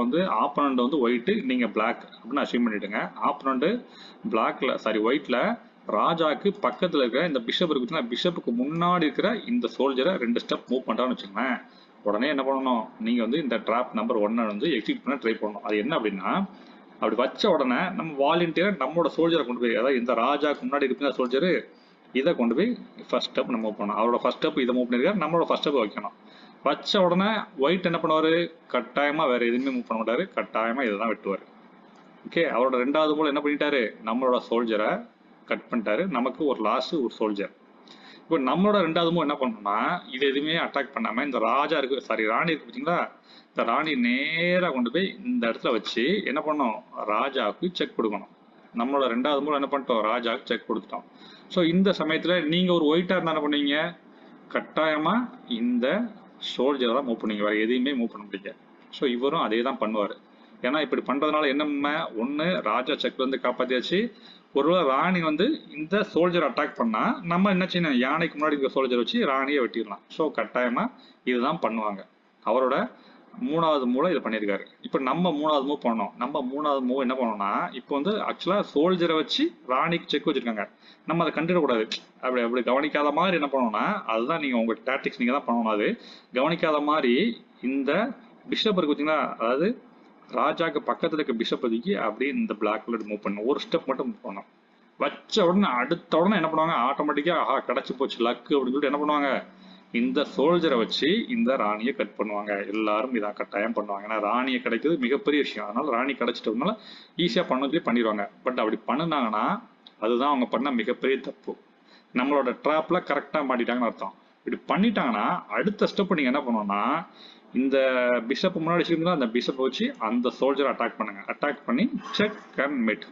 வந்து ஆப்பனண்ட் வந்து ஒயிட், நீங்க பிளாக் அப்படின்னு அசியூம் பண்ணிட்டுங்க. ஆப்பனண்ட் பிளாக்ல சாரி ஒயிட்ல ராஜாக்கு பக்கத்துல இருக்கிற இந்த பிஷப் இருக்குன்னா பிஷப்புக்கு முன்னாடி இருக்கிற இந்த சோல்ஜரை 2 ஸ்டெப் மூவ் பண்றான்னு வச்சுக்கோங்களேன். உடனே என்ன பண்ணணும், நீங்க வந்து இந்த ட்ராப் நம்பர் 1 வந்து எக்ஸிக்யூட் பண்ண ட்ரை பண்ணணும். அது என்ன அப்படின்னா, அப்படி வச்ச உடனே நம்ம வாலண்டியர் நம்மளோட சோல்ஜரை கொண்டு போய், அதாவது இந்த ராஜாக்கு முன்னாடி இருக்கிற சோல்ஜரு இதை கொண்டு போய் ஃபர்ஸ்ட் ஸ்டெப் நம்ம மூவ் பண்ணணும். அவரோட ஃபர்ஸ்ட் ஸ்டெப் இதை மூவ் பண்ணிருக்காரு, நம்மளோட ஃபர்ஸ்ட் ஸ்டெப் வைக்கணும். வச்ச உடனே ஒயிட் என்ன பண்ணுவாரு, கட்டாயமா வேற எதுவுமே மூவ் பண்ண மாட்டாரு, கட்டாயமா இதை தான் வெட்டுவாரு. ஓகே, அவரோட 2வது மூலம் என்ன பண்ணிட்டாரு, நம்மளோட சோல்ஜரை கட் பண்ணிட்டாரு, நமக்கு ஒரு லாஸ்ட் ஒரு சோல்ஜர். இப்போ நம்மளோட 2வது மூவ் என்ன பண்ணணும்னா, இது எதுவுமே அட்டாக் பண்ணாம இந்த ராஜா இருக்கு சாரி ராணி இருக்கு பார்த்தீங்களா, இந்த ராணி நேராக கொண்டு போய் இந்த இடத்துல வச்சு என்ன பண்ணோம், ராஜாவுக்கு செக் கொடுக்கணும். நம்மளோட 2வது மூலம் என்ன பண்ணிட்டோம், ராஜாவுக்கு செக் கொடுத்துட்டோம். ஸோ இந்த சமயத்தில் நீங்கள் ஒரு ஒயிட்டாக இருந்தால் என்ன பண்ணுவீங்க, கட்டாயமாக இந்த சோல்ஜரை தான் மூவ் பண்ணுவீங்க, வேறு எதையுமே மூவ் பண்ண முடியாது. ஸோ இவரும் அதே தான் பண்ணுவார். ஏன்னா இப்படி பண்ணுறதுனால என்ன, ஒன்று ராஜா செக்லேருந்து காப்பாற்றியாச்சு, ஒருவேளை ராணி வந்து இந்த சோல்ஜர் அட்டாக் பண்ணால் நம்ம என்ன செய்யணும், யானைக்கு முன்னாடி இந்த சோல்ஜர் வச்சு ராணியை வெட்டிடலாம். ஸோ கட்டாயமாக இதுதான் பண்ணுவாங்க. அவரோட 3வது மூலம் இதை பண்ணியிருக்காரு. இப்போ நம்ம 3வது மூவ் பண்ணோம். நம்ம 3வது மூவ் என்ன பண்ணோம்னா, இப்போ வந்து ஆக்சுவலாக சோல்ஜரை வச்சு ராணிக்கு செக் வச்சிருக்காங்க, நம்ம அதை கண்டுடக்கூடாது. அப்படி கவனிக்காத மாதிரி என்ன பண்ணோம்னா, அதுதான் நீங்கள் உங்கள் டாக்டிக்ஸ் நீங்கள் தான் பண்ணணும். அது கவனிக்காத மாதிரி இந்த பிஷப் இருக்கு பார்த்தீங்களா, அதாவது ராஜாக்கு பக்கத்தில் இருக்க பிஷப் ஒதுக்கி அப்படியே இந்த பிளாக்ல மூவ் பண்ணணும். ஒரு ஸ்டெப் மட்டும் மூவ் பண்ணணும். வச்ச உடனே அடுத்த உடனே என்ன பண்ணுவாங்க, ஆட்டோமேட்டிக்காக கிடைச்சி போச்சு லக்கு அப்படின்னு சொல்லிட்டு என்ன பண்ணுவாங்க, இந்த சோல்ஜரை வச்சு இந்த ராணியை கட் பண்ணுவாங்க. எல்லாரும் இதான் கட்டாயம் பண்ணுவாங்க. ஏன்னா ராணியை கிடைக்கிறது மிகப்பெரிய விஷயம். அதனால ராணி கிடைச்சிட்டதுனால ஈஸியாக பண்ணதுலேயே பண்ணிடுவாங்க. பட் அப்படி பண்ணினாங்கன்னா அதுதான் அவங்க பண்ண மிகப்பெரிய தப்பு. நம்மளோட ட்ராப்ல கரெக்டாக மாட்டிட்டாங்கன்னு அர்த்தம். இப்படி பண்ணிட்டாங்கன்னா அடுத்த ஸ்டெப் நீங்கள் என்ன பண்ணணும்னா, இந்த பிஷப் முன்னாடி வச்சுருந்தா அந்த பிஷப் வச்சு அந்த சோல்ஜரை அட்டாக் பண்ணுங்க. அட்டாக் பண்ணி செக் அண்ட் மேட்.